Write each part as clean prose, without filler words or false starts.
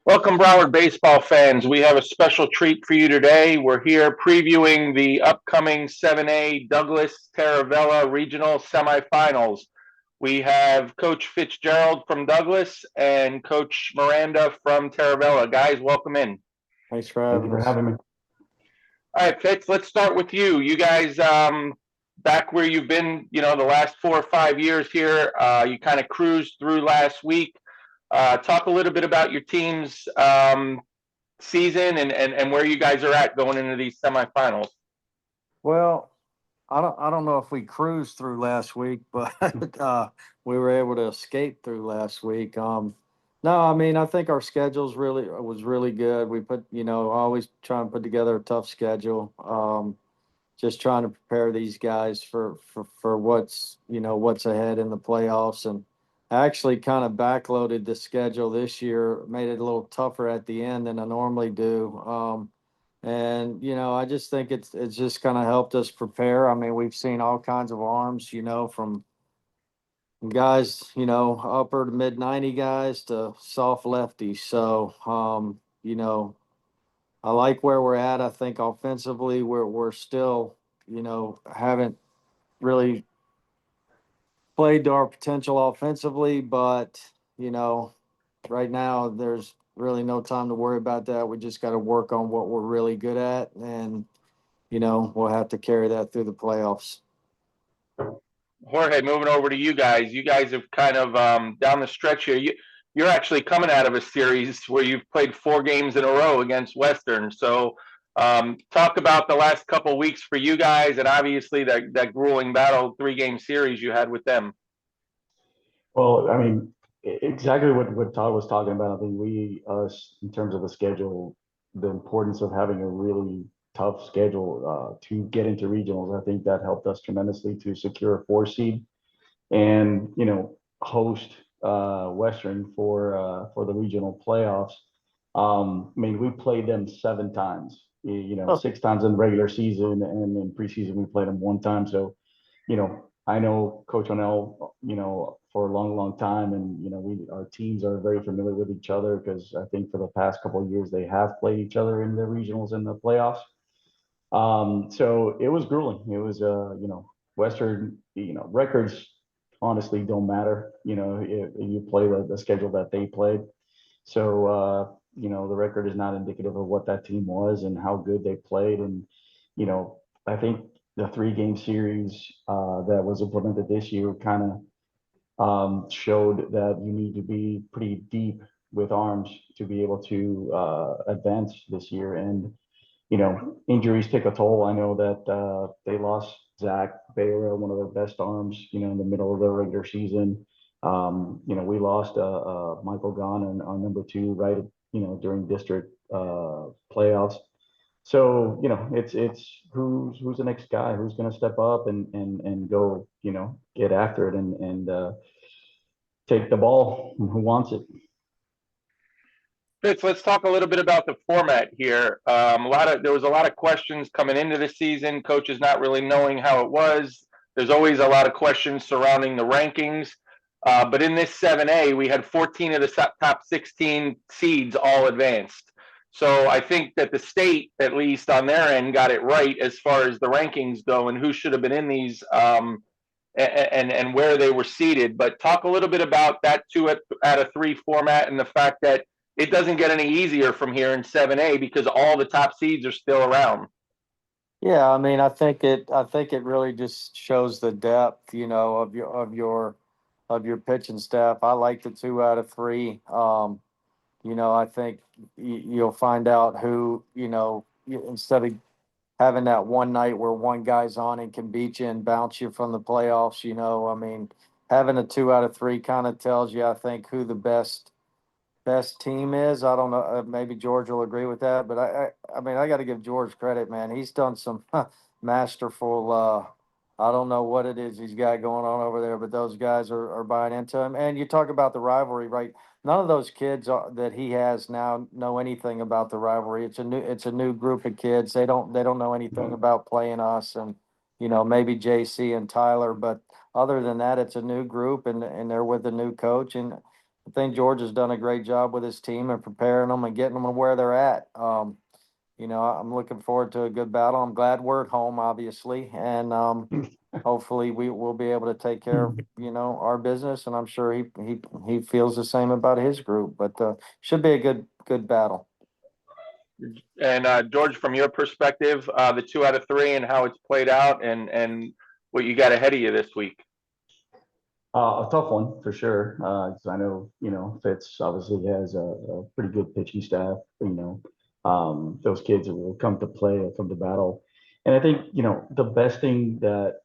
Welcome, Broward baseball fans. We have a special treat for you today. We're here previewing the upcoming 7A Douglas Taravella Regional Semifinals. We have Coach Fitz-Gerald from Douglas and Coach Miranda from Taravella. Guys, welcome in. Thanks for Thank you having for us. having me. All right, Fitz, let's start with you. You guys, back where you've been, the last 4 or 5 years here, you kind of cruised through last week. Talk a little bit about your team's season and where you guys are at going into these semifinals. Well, I don't know if we cruised through last week, but we were able to escape through last week. No, I mean I think our schedule's really was really good. We put always trying to put together a tough schedule. Just trying to prepare these guys for what's ahead in the playoffs, and I actually kind of backloaded the schedule this year, made it a little tougher at the end than I normally do. And I just think it's just kind of helped us prepare. I mean, we've seen all kinds of arms, from guys, upper to mid 90 guys to soft lefties. So, I like where we're at. I think offensively, we're still, haven't really played to our potential offensively, but you know, right now there's really no time to worry about that. We just got to work on what we're really good at, and we'll have to carry that through the playoffs. Jorge, moving over to you guys. You guys have kind of down the stretch here. You're actually coming out of a series where you've played 4 games in a row against Western. So, talk about the last couple of weeks for you guys, and obviously that grueling battle 3-game series you had with them. Well, I mean, exactly what Todd was talking about. I think us, in terms of the schedule, the importance of having a really tough schedule to get into regionals. I think that helped us tremendously to secure a 4 seed and host Western for the regional playoffs. I mean, we played them 7 times. Oh, 6 times in regular season, and in preseason we played them 1 time. So I know Coach O'Neill, for a long, long time, and our teams are very familiar with each other because I think for the past couple of years they have played each other in the regionals and the playoffs. So it was grueling. It was, Western, records honestly don't matter. If you play the schedule that they played. So, the record is not indicative of what that team was and how good they played. And, I think the 3-game series that was implemented this year kind of showed that you need to be pretty deep with arms to be able to advance this year. And injuries take a toll. I know that they lost Zach Baylor, one of their best arms, in the middle of the regular season. We lost Michael Gahn and our number 2 right, during district playoffs. So, it's who's the next guy who's going to step up and go, get after it and take the ball. Who wants it? Fitz, let's talk a little bit about the format here. There was a lot of questions coming into the season. Coaches not really knowing how it was. There's always a lot of questions surrounding the rankings. But in this 7A, we had 14 of the top 16 seeds all advanced. So I think that the state, at least on their end, got it right as far as the rankings go and who should have been in these and where they were seated. But talk a little bit about that 2 out of 3 format and the fact that it doesn't get any easier from here in 7A because all the top seeds are still around. yeah. I mean, I think it really just shows the depth, of your pitching staff. I like the 2 out of 3. I think you'll find out who, instead of having that one night where one guy's on and can beat you and bounce you from the playoffs, I mean, having a 2 out of 3 kind of tells you, I think, who the best team is. I don't know. Maybe George will agree with that, but I mean, I got to give George credit, man. He's done some masterful. I don't know what it is he's got going on over there, but those guys are buying into him. And you talk about the rivalry, right? None of those kids that he has now know anything about the rivalry. It's a new group of kids. They don't know anything about playing us, and maybe JC and Tyler, but other than that, it's a new group, and they're with a new coach, and I think George has done a great job with his team and preparing them and getting them to where they're at. I'm looking forward to a good battle. I'm glad we're at home, obviously, and hopefully we will be able to take care of our business. And I'm sure he feels the same about his group. But should be a good battle. And George, from your perspective, the 2 out of 3 and how it's played out, and what you got ahead of you this week. A tough one for sure. 'Cause I know, Fitz obviously has a pretty good pitching staff. Those kids will come to play, will come to battle. And I think, the best thing that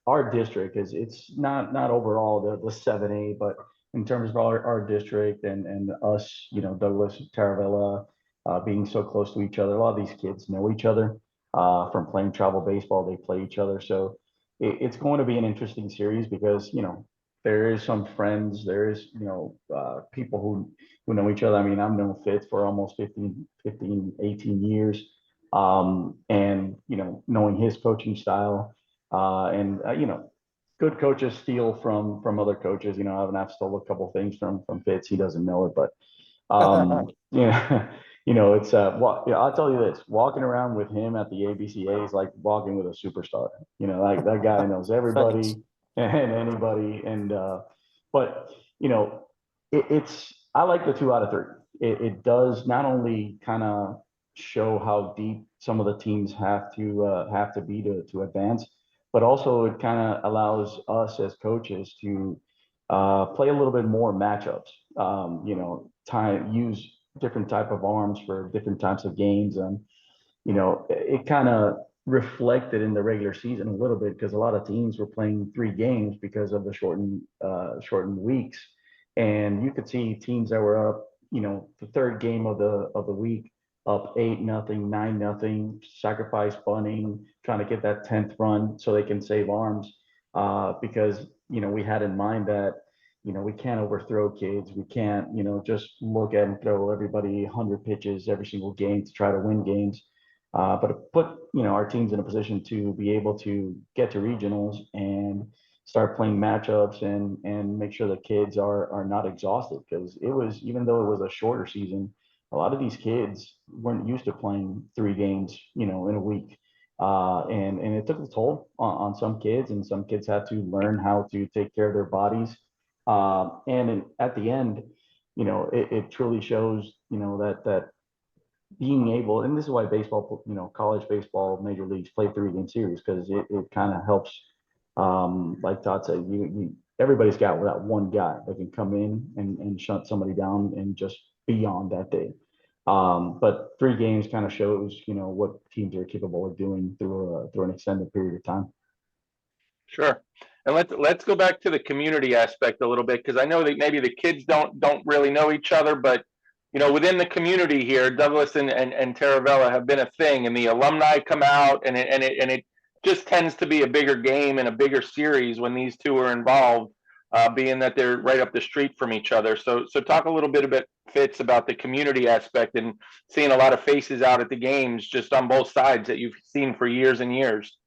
our district is, it's not overall the 7A, but in terms of our district and us, Douglas, Taravella, being so close to each other, a lot of these kids know each other from playing travel baseball. They play each other. So it's going to be an interesting series because, there is some friends, there is, people who know each other. I mean, I've known Fitz for almost 18 years. And, knowing his coaching style, and good coaches steal from other coaches. I've stole a couple things from Fitz. He doesn't know it, but it's I'll tell you this: walking around with him at the ABCA is like walking with a superstar. Like that guy knows Thanks. everybody and anybody, and but it's I like the 2 out of 3. It does not only kind of show how deep some of the teams have to be to advance, but also it kind of allows us as coaches to play a little bit more matchups. Use different type of arms for different types of games, and it kind of reflected in the regular season a little bit because a lot of teams were playing 3 games because of the shortened weeks, and you could see teams that were up, the third game of the week up 8-0, 9-0, sacrifice bunting, trying to get that 10th run so they can save arms, because we had in mind that we can't overthrow kids. We can't, just look at and throw everybody 100 pitches every single game to try to win games. But put, our teams in a position to be able to get to regionals and start playing matchups and make sure the kids are not exhausted. Because even though it was a shorter season, a lot of these kids weren't used to playing 3 games, in a week. And it took a toll on some kids, and some kids had to learn how to take care of their bodies. At the end, it truly shows, that being able, and this is why baseball, college baseball, major leagues play 3-game series, because it kind of helps. Like Todd said, everybody's got that one guy that can come in and shut somebody down and just be on that day. But 3 games kind of shows, what teams are capable of doing through an extended period of time. Sure. And let's go back to the community aspect a little bit, because I know that maybe the kids don't really know each other, but within the community here, Douglas and Taravella have been a thing, and the alumni come out, and it just tends to be a bigger game and a bigger series when these two are involved, being that they're right up the street from each other. So talk a little bit, Fitz, about the community aspect and seeing a lot of faces out at the games just on both sides that you've seen for years and years.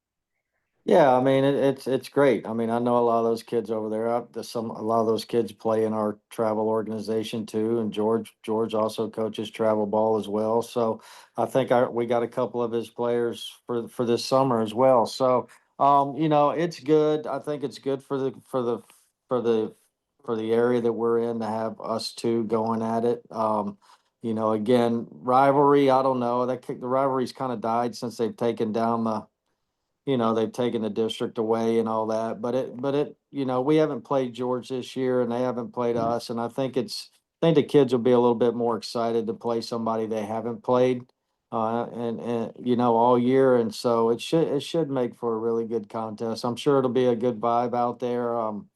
Yeah, I mean it's great. I mean, I know a lot of those kids over there. A lot of those kids play in our travel organization too, and George also coaches travel ball as well. So I think we got a couple of his players for this summer as well. So it's good. I think it's good for the area that we're in to have us two going at it. Again, rivalry. I don't know. The rivalry's kind of died since they've taken down they've taken the district away and all that, but we haven't played George this year and they haven't played us. And I think the kids will be a little bit more excited to play somebody they haven't played, all year. And so it should make for a really good contest. I'm sure it'll be a good vibe out there. I'm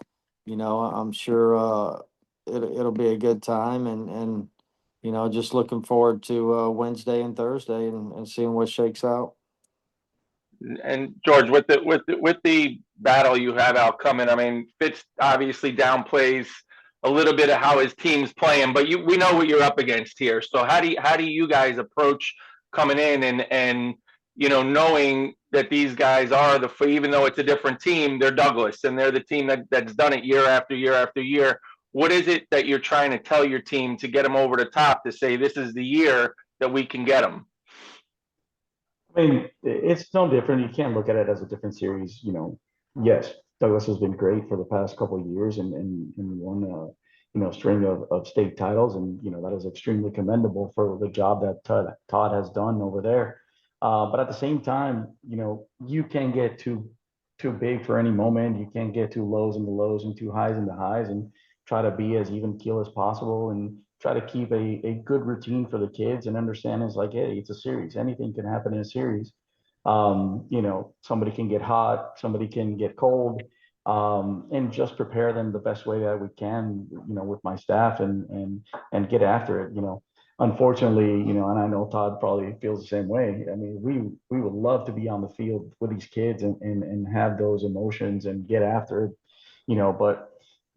sure, it'll be a good time and, just looking forward to, Wednesday and Thursday and seeing what shakes out. And George, with the battle you have out coming, I mean, Fitz obviously downplays a little bit of how his team's playing, but we know what you're up against here. So how do you guys approach coming in and knowing that these guys are even though it's a different team, they're Douglas and they're the team that's done it year after year after year. what is it that you're trying to tell your team to get them over the top to say this is the year that we can get them? I mean, it's no different. You can't look at it as a different series. You know, yes, Douglas has been great for the past couple of years and won string of state titles, and that is extremely commendable for the job that Todd has done over there. But at the same time, you can't get too big for any moment. You can't get too lows in the lows and too highs in the highs, and try to be as even keel as possible and try to keep a good routine for the kids and understand it's like, hey, it's a series. Anything can happen in a series. Somebody can get hot, somebody can get cold, and just prepare them the best way that we can, with my staff and get after it. Unfortunately, and I know Todd probably feels the same way. I mean, we would love to be on the field with these kids and have those emotions and get after it, but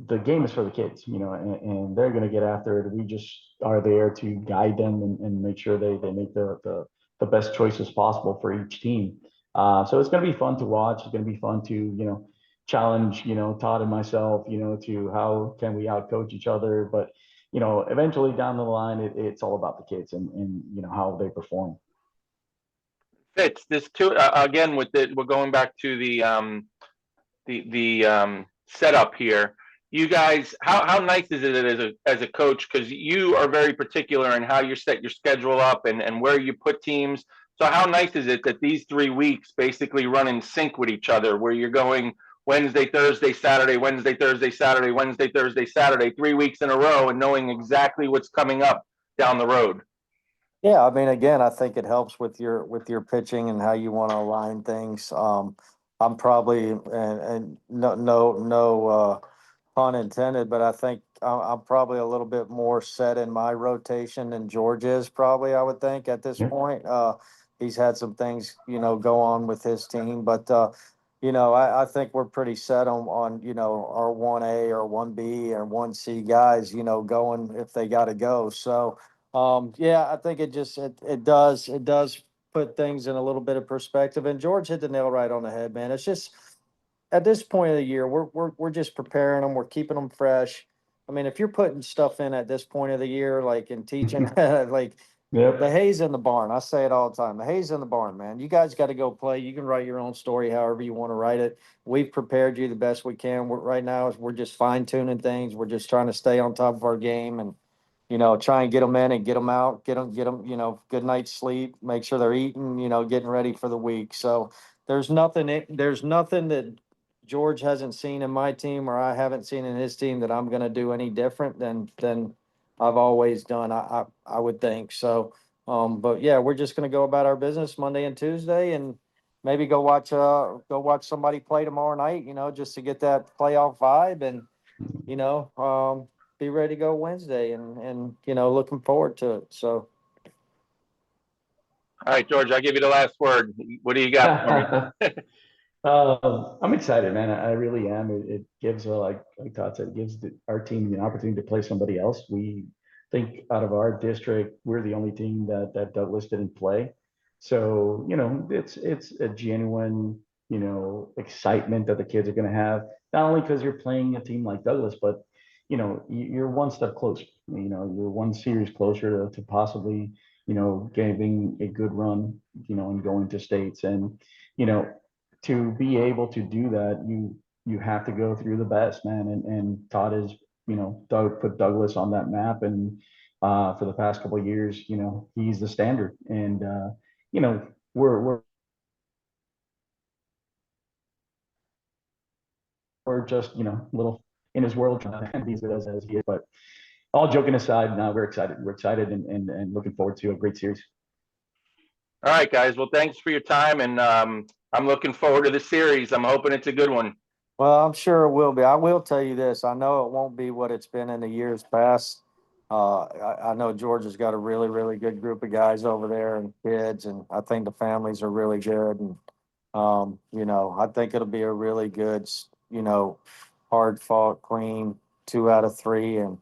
the game is for the kids, and they're going to get after it. We just are there to guide them and make sure they make the best choices possible for each team. So it's going to be fun to watch. It's going to be fun to, challenge, Todd and myself, to how can we outcoach each other. But, eventually down the line, it's all about the kids and how they perform. Fitz, this too, again, we're going back to the setup here. You guys, how nice is it as a coach? Because you are very particular in how you set your schedule up and where you put teams. So how nice is it that these 3 weeks basically run in sync with each other, where you're going Wednesday, Thursday, Saturday, Wednesday, Thursday, Saturday, Wednesday, Thursday, Saturday, 3 weeks in a row, and knowing exactly what's coming up down the road? Yeah, I mean, again, I think it helps with your pitching and how you want to align things. I'm probably and no pun intended, but I think I'm probably a little bit more set in my rotation than George is probably, I would think at this Yeah. point. He's had some things, go on with his team, but I think we're pretty set on our 1A or 1B or 1C guys, going if they got to go. So, yeah, I think it does put things in a little bit of perspective. And George hit the nail right on the head, man. It's just at this point of the year, we're just preparing them. We're keeping them fresh. I mean, if you're putting stuff in at this point of the year, like in teaching, like Yep. the hay's in the barn. I say it all the time. The hay's in the barn, man. You guys got to go play. You can write your own story however you want to write it. We've prepared you the best we can. Right now, we're just fine tuning things. We're just trying to stay on top of our game and try and get them in and get them out, get them, good night's sleep, make sure they're eating, getting ready for the week. So there's nothing that George hasn't seen in my team or I haven't seen in his team that I'm going to do any different than I've always done. I would think so. But yeah, we're just going to go about our business Monday and Tuesday and maybe go watch somebody play tomorrow night, just to get that playoff vibe and, be ready to go Wednesday and looking forward to it. So. All right, George, I'll give you the last word. What do you got for me? I'm excited, man. I really am. It gives, like Todd said, it gives our team the opportunity to play somebody else. We think out of our district, we're the only team that Douglas didn't play. So, it's a genuine, excitement that the kids are going to have, not only because you're playing a team like Douglas, but, you're one step closer. You're one series closer to possibly, getting a good run, and going to states. And, to be able to do that, you have to go through the best, man. And Todd is, Doug put Douglas on that map, and for the past couple of years, he's the standard. And we're just little in his world trying to be as good as he is. But all joking aside, now we're excited. We're excited and looking forward to a great series. All right, guys. Well, thanks for your time, and I'm looking forward to the series. I'm hoping it's a good one. Well, I'm sure it will be. I will tell you this. I know it won't be what it's been in the years past. I know Georgia's got a really, really good group of guys over there and kids, and I think the families are really good. And, I think it'll be a really good, hard fought, clean 2 out of 3. And,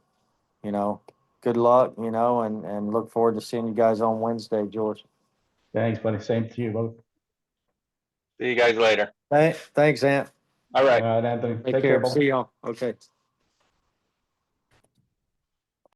good luck, and look forward to seeing you guys on Wednesday, George. Thanks, buddy. Same to you, both. See you guys later. Thanks, Ant. All right. All right, Anthony. Take care. See y'all. Okay.